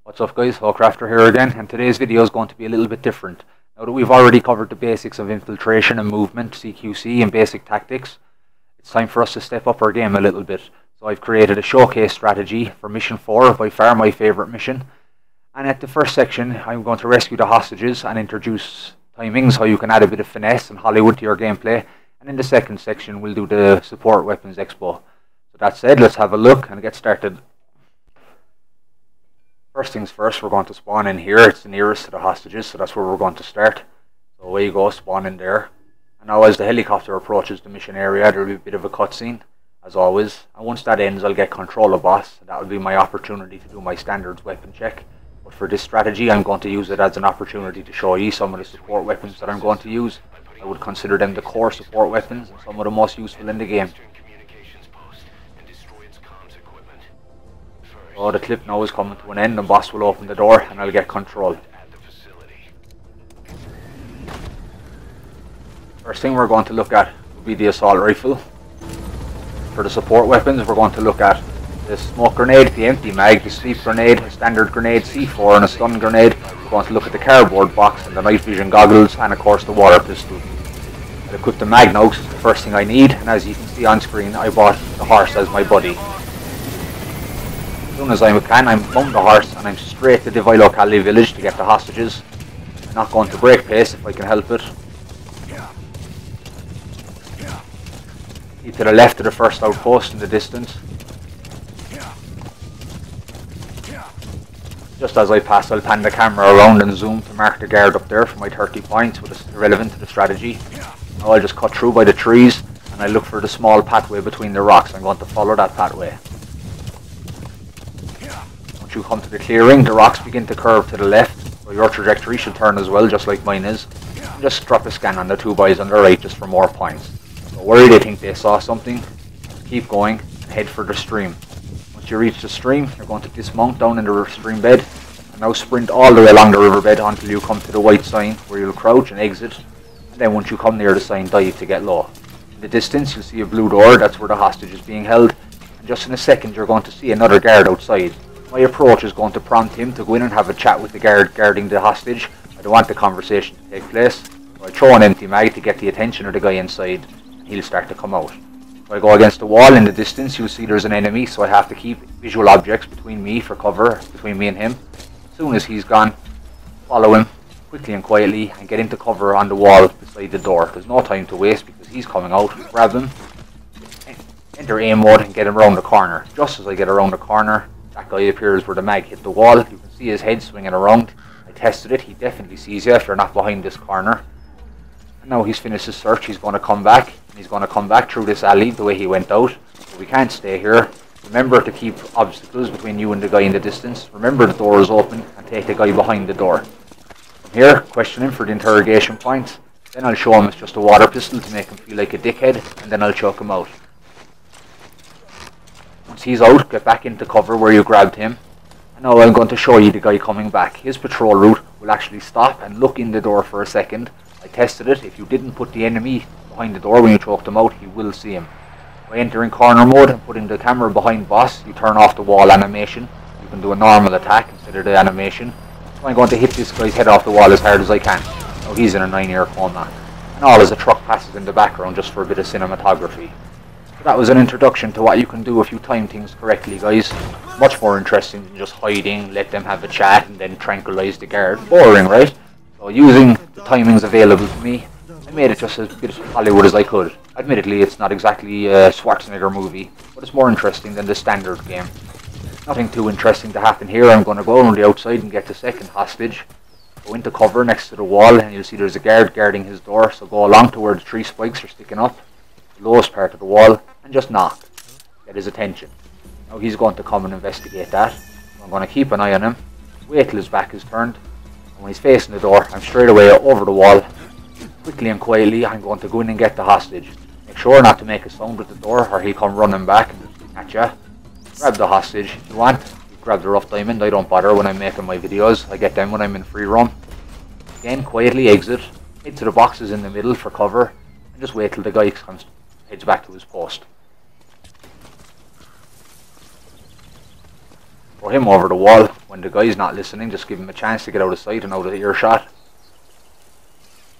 What's up guys, Ocrafter here again, and today's video is going to be a little bit different. Now that we've already covered the basics of infiltration and movement, CQC and basic tactics, it's time for us to step up our game a little bit. So I've created a showcase strategy for mission 4, by far my favourite mission. And at the first section I'm going to rescue the hostages and introduce timings, how you can add a bit of finesse and Hollywood to your gameplay. And in the second section we'll do the support weapons expo. So that said, let's have a look and get started. First things first, we're going to spawn in here. It's the nearest to the hostages, so that's where we're going to start. So away you go, spawn in there. And now as the helicopter approaches the mission area, there will be a bit of a cutscene, as always. And once that ends, I'll get control of boss. That will be my opportunity to do my standards weapon check. But for this strategy, I'm going to use it as an opportunity to show you some of the support weapons that I'm going to use. I would consider them the core support weapons and some of the most useful in the game. So the clip now is coming to an end, and boss will open the door and I'll get control. First thing we're going to look at will be the assault rifle. For the support weapons, we're going to look at the smoke grenade, the empty mag, the sleep grenade, a standard grenade, C4 and a stun grenade. We're going to look at the cardboard box and the night vision goggles, and of course the water pistol. I'll equip the mag now, 'cause it's the first thing I need, and as you can see on screen, I bought the horse as my buddy. As soon as I can, I'm on the horse and I'm straight to the locality village to get the hostages. I'm not going to break pace if I can help it. Keep to the left of the first outpost in the distance. Just as I pass, I'll pan the camera around and zoom to mark the guard up there for my 30 points, which is relevant to the strategy. Now I'll just cut through by the trees and I look for the small pathway between the rocks. I'm going to follow that pathway. Once you come to the clearing, the rocks begin to curve to the left, so your trajectory should turn as well, just like mine is. And just drop a scan on the two boys on the right just for more points. So where they think they saw something, keep going and head for the stream. Once you reach the stream, you're going to dismount down in the stream bed and now sprint all the way along the riverbed until you come to the white sign where you'll crouch and exit. And then once you come near the sign, dive to get low. In the distance you'll see a blue door, that's where the hostage is being held. And just in a second you're going to see another guard outside. My approach is going to prompt him to go in and have a chat with the guard guarding the hostage. I don't want the conversation to take place. So I throw an empty mag to get the attention of the guy inside, and he'll start to come out. If I go against the wall in the distance, you'll see there's an enemy, so I have to keep visual objects between me for cover, between me and him. As soon as he's gone, follow him quickly and quietly and get into cover on the wall beside the door. There's no time to waste because he's coming out. Grab him, enter aim mode and get him around the corner. Just as I get around the corner, that guy appears where the mag hit the wall. You can see his head swinging around. I tested it, he definitely sees you if you're not behind this corner. And now he's finished his search, he's going to come back. And he's going to come back through this alley the way he went out. But we can't stay here. Remember to keep obstacles between you and the guy in the distance. Remember the door is open and take the guy behind the door. From here, question him for the interrogation points. Then I'll show him it's just a water pistol to make him feel like a dickhead. And then I'll choke him out. Once he's out, get back into cover where you grabbed him. And now I'm going to show you the guy coming back. His patrol route will actually stop and look in the door for a second. I tested it. If you didn't put the enemy behind the door when you choked him out, he will see him. By entering corner mode and putting the camera behind boss, you turn off the wall animation. You can do a normal attack instead of the animation. So I'm going to hit this guy's head off the wall as hard as I can. Now he's in a 9-year coma. And all as a truck passes in the background just for a bit of cinematography. That was an introduction to what you can do if you time things correctly, guys. Much more interesting than just hiding, let them have a chat and then tranquilize the guard. Boring, right? So using the timings available to me, I made it just as bit of Hollywood as I could. Admittedly, it's not exactly a Schwarzenegger movie, but it's more interesting than the standard game. Nothing too interesting to happen here. I'm going to go on the outside and get the second hostage. Go into cover next to the wall and you'll see there's a guard guarding his door, so go along to where the tree spikes are sticking up, the lowest part of the wall, and just knock. Get his attention. Now he's going to come and investigate that. So I'm going to keep an eye on him, wait till his back is turned, and when he's facing the door, I'm straight away over the wall. Quickly and quietly, I'm going to go in and get the hostage. Make sure not to make a sound with the door or he'll come running back and catch ya. Grab the hostage if you want. You grab the rough diamond. I don't bother when I'm making my videos. I get them when I'm in free roam. Again, quietly exit. Head to the boxes in the middle for cover. And just wait till the guy heads back to his post. throw him over the wall. When the guy's not listening, just give him a chance to get out of sight and out of earshot.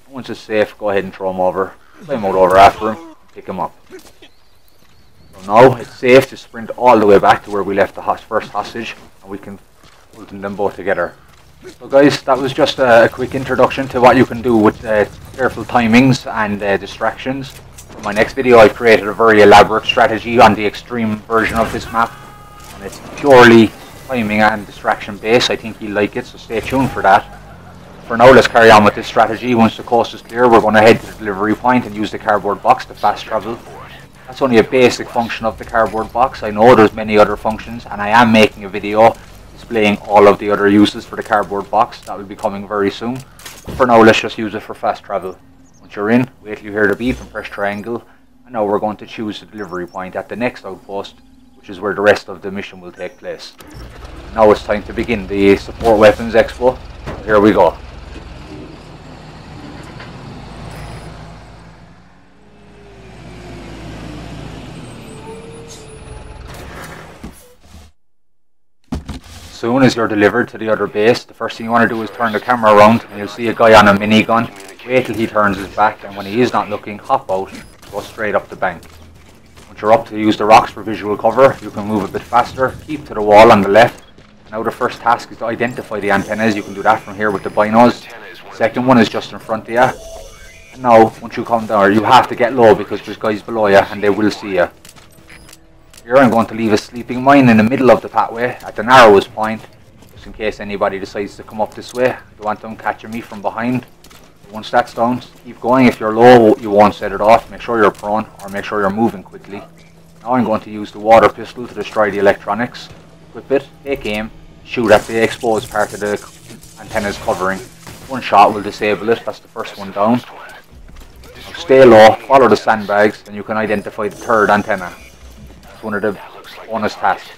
Once it's safe, go ahead and throw him over. Climb out over after him, pick him up. So now it's safe to sprint all the way back to where we left the first hostage, and we can pull them both together. So guys, that was just a quick introduction to what you can do with careful timings and distractions. For my next video, I created a very elaborate strategy on the extreme version of this map, and it's purely timing and distraction based. I think you'll like it, so stay tuned for that. For now, let's carry on with this strategy. Once the coast is clear, we're going to head to the delivery point and use the cardboard box to fast travel. That's only a basic function of the cardboard box. I know there's many other functions, and I am making a video displaying all of the other uses for the cardboard box. That will be coming very soon. For now, let's just use it for fast travel. Once you're in, wait till you hear the beep and press triangle. And now we're going to choose the delivery point at the next outpost, which is where the rest of the mission will take place. Now it's time to begin the support weapons expo. Here we go. As soon as you're delivered to the other base, the first thing you want to do is turn the camera around, and you'll see a guy on a minigun. Wait till he turns his back, and when he is not looking, hop out, go straight up the bank. Once you're up to use the rocks for visual cover, you can move a bit faster, keep to the wall on the left. Now the first task is to identify the antennas. You can do that from here with the binos. The second one is just in front of you. And now, once you come down, you have to get low because there's guys below you and they will see you. Here I'm going to leave a sleeping mine in the middle of the pathway at the narrowest point, just in case anybody decides to come up this way. I don't want them catching me from behind. Once that's done, keep going. If you're low, you won't set it off. Make sure you're prone, or make sure you're moving quickly. Now I'm going to use the water pistol to destroy the electronics. Equip it, take aim, shoot at the exposed part of the antenna's covering. One shot will disable it. That's the first one down. Now stay low, follow the sandbags, and you can identify the third antenna. One of the bonus tasks.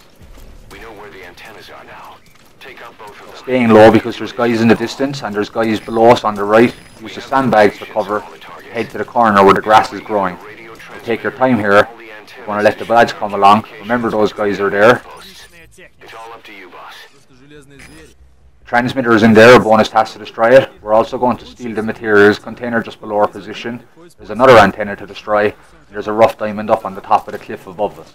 We know where the antennas are now. Take out both of them. Staying low because there's guys in the distance and there's guys below us on the right. Use the sandbags for cover. Head to the corner where the grass is growing. Take your time here. You want to let the badge come along. Remember those guys are there. It's all up to you, boss. Transmitter is in there, a bonus task to destroy it. We're also going to steal the materials container just below our position. There's another antenna to destroy. And there's a rough diamond up on the top of the cliff above us.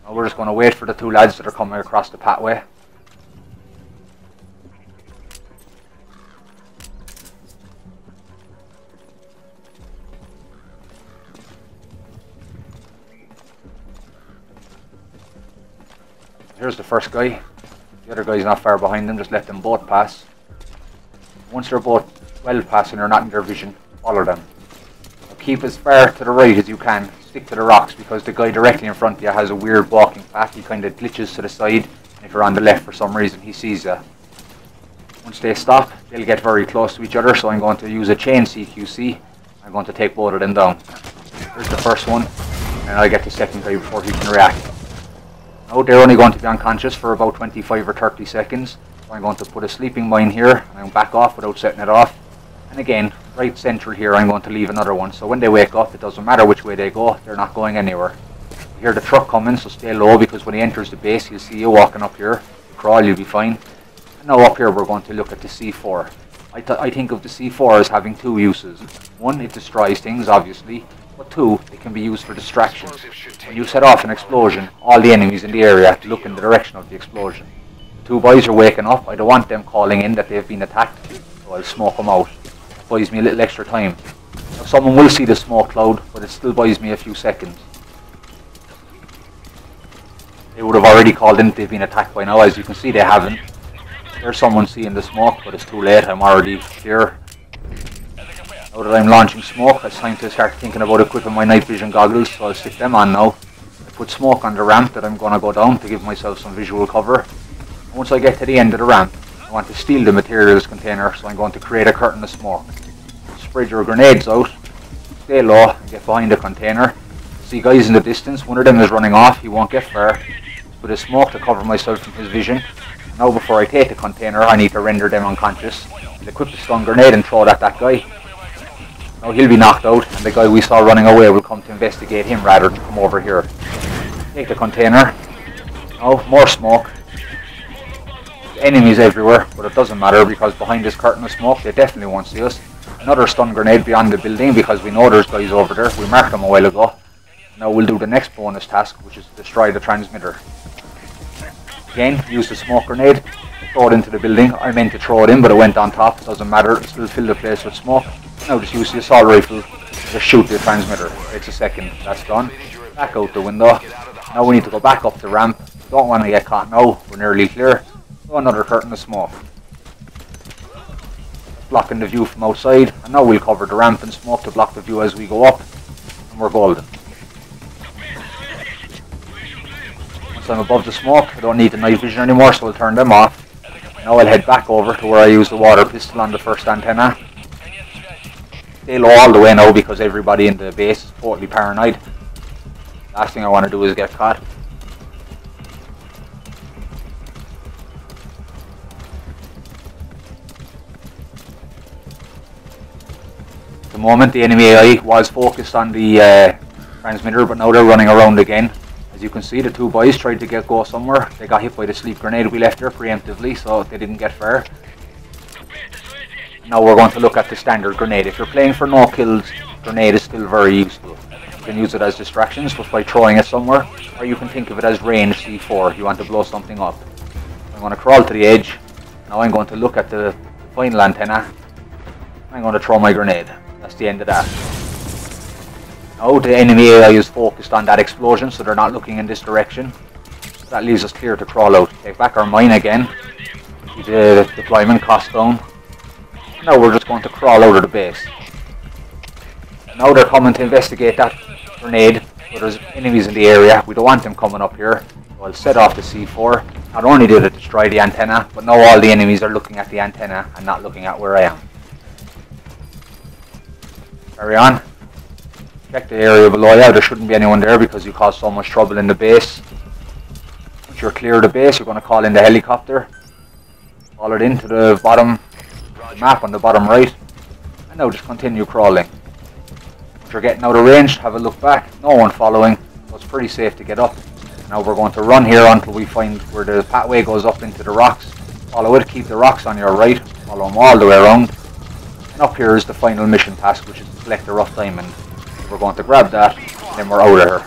Now we're just going to wait for the two lads that are coming across the pathway. Here's the first guy. The other guy's not far behind them, just let them both pass. Once they're both well past and they're not in their vision, follow them. Now keep as far to the right as you can. Stick to the rocks because the guy directly in front of you has a weird walking path. He kind of glitches to the side, and if you're on the left for some reason, he sees you. Once they stop, they'll get very close to each other, so I'm going to use a chain CQC. I'm going to take both of them down. Here's the first one, and I'll get the second guy before he can react. Now they're only going to be unconscious for about 25 or 30 seconds. So I'm going to put a sleeping mine here, and I'm back off without setting it off. And again, right central here, I'm going to leave another one. So when they wake up, it doesn't matter which way they go, they're not going anywhere. You hear the truck coming, so stay low because when he enters the base, he'll see you walking up here. You crawl, you'll be fine. And now up here, we're going to look at the C4. I think of the C4 as having two uses. One, it destroys things, obviously. But two, it can be used for distraction. When you set off an explosion, all the enemies in the area have to look in the direction of the explosion. The two boys are waking up. I don't want them calling in that they've been attacked, so I'll smoke them out. It buys me a little extra time. Now, someone will see the smoke cloud, but it still buys me a few seconds. They would have already called in if they've been attacked by now. As you can see, they haven't. There's someone seeing the smoke, but it's too late. I'm already here. Now that I'm launching smoke, it's time to start thinking about equipping my night vision goggles, so I'll stick them on now. I put smoke on the ramp that I'm going to go down to give myself some visual cover. Once I get to the end of the ramp, I want to steal the materials container, so I'm going to create a curtain of smoke. Spread your grenades out, stay low, and get behind the container. See guys in the distance, one of them is running off, he won't get far. Put a smoke to cover myself from his vision. Now before I take the container, I need to render them unconscious. I'll equip the stun grenade and throw it at that guy. Now he'll be knocked out, and the guy we saw running away will come to investigate him rather than come over here. Take the container, Oh, more smoke. Enemies everywhere, but it doesn't matter because behind this curtain of smoke they definitely won't see us. Another stun grenade beyond the building because we know there's guys over there. We marked them a while ago. Now we'll do the next bonus task, which is to destroy the transmitter. Again, use the smoke grenade, throw it into the building. I meant to throw it in, but it went on top. Doesn't matter, it'll still fill the place with smoke. Now just use the assault rifle, just shoot the transmitter. Takes a second, that's done. Back out the window. Now we need to go back up the ramp. Don't want to get caught now, we're nearly clear. So another curtain of smoke. Blocking the view from outside, and now we'll cover the ramp in smoke to block the view as we go up, and we're golden. Once I'm above the smoke, I don't need the night vision anymore, so I'll turn them off. Now I'll head back over to where I used the water pistol on the first antenna. Stay low all the way now because everybody in the base is totally paranoid. Last thing I want to do is get caught. At the moment the enemy AI was focused on the transmitter, but now they're running around again. As you can see, the two boys tried to go somewhere. They got hit by the sleep grenade we left there preemptively, so they didn't get far. Now we're going to look at the standard grenade. If you're playing for no kills, grenade is still very useful. You can use it as distractions just by throwing it somewhere, or you can think of it as range C4 if you want to blow something up. I'm going to crawl to the edge. Now I'm going to look at the final antenna. I'm going to throw my grenade. That's the end of that. Now the enemy AI is focused on that explosion, so they're not looking in this direction. So that leaves us clear to crawl out. Take back our mine again. Keep the deployment cost down. Now we're just going to crawl out of the base. Now they're coming to investigate that grenade, but there's enemies in the area. We don't want them coming up here. So I'll set off the C4. Not only did it destroy the antenna, but now all the enemies are looking at the antenna and not looking at where I am. Carry on. Check the area below you. There shouldn't be anyone there because you caused so much trouble in the base. Once you're clear of the base, you're going to call in the helicopter. Call it into the bottom map on the bottom right. And now just continue crawling. Once you're getting out of range, have a look back. No one following, so it's pretty safe to get up. Now we're going to run here until we find where the pathway goes up into the rocks. Follow it, keep the rocks on your right. Follow them all the way around. And up here is the final mission task, which is to collect the rough diamond. We're going to grab that, and then we're out of here.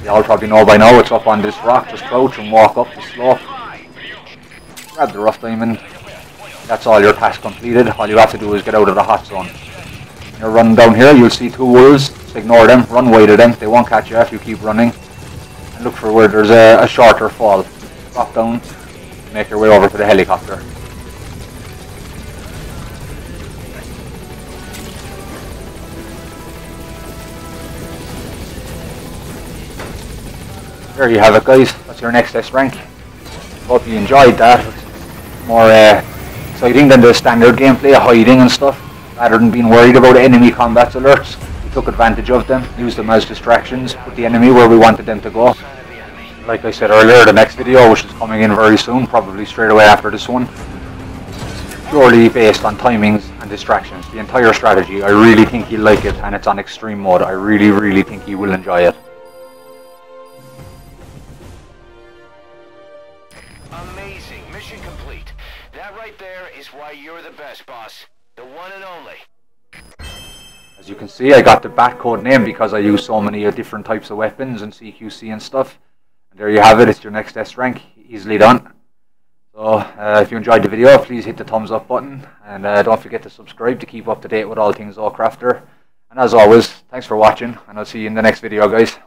You all probably know by now it's up on this rock. Just crouch and walk up the slope. Grab the rough diamond. That's all your task completed. All you have to do is get out of the hot zone. When you're running down here, you'll see two wolves. Just ignore them. Run wide of them. They won't catch you if you keep running. And look for where there's a shorter fall. Drop down. Make your way over to the helicopter. There you have it, guys. That's your next S rank. Hope you enjoyed that. It's more exciting than the standard gameplay of hiding and stuff. Rather than being worried about enemy combat alerts, we took advantage of them, used them as distractions, put the enemy where we wanted them to go. Like I said earlier, the next video, which is coming in very soon, probably straight away after this one, purely based on timings and distractions. The entire strategy, I really think you'll like it, and it's on extreme mode. I really think you will enjoy it. Amazing. Mission complete. That right there is why you're the best, boss. The one and only. As you can see, I got the bat code name because I use so many different types of weapons and CQC and stuff. And there you have it. It's your next S rank. Easily done. So, if you enjoyed the video, please hit the thumbs up button. And don't forget to subscribe to keep up to date with all things Ocrafter. And as always, thanks for watching. And I'll see you in the next video, guys.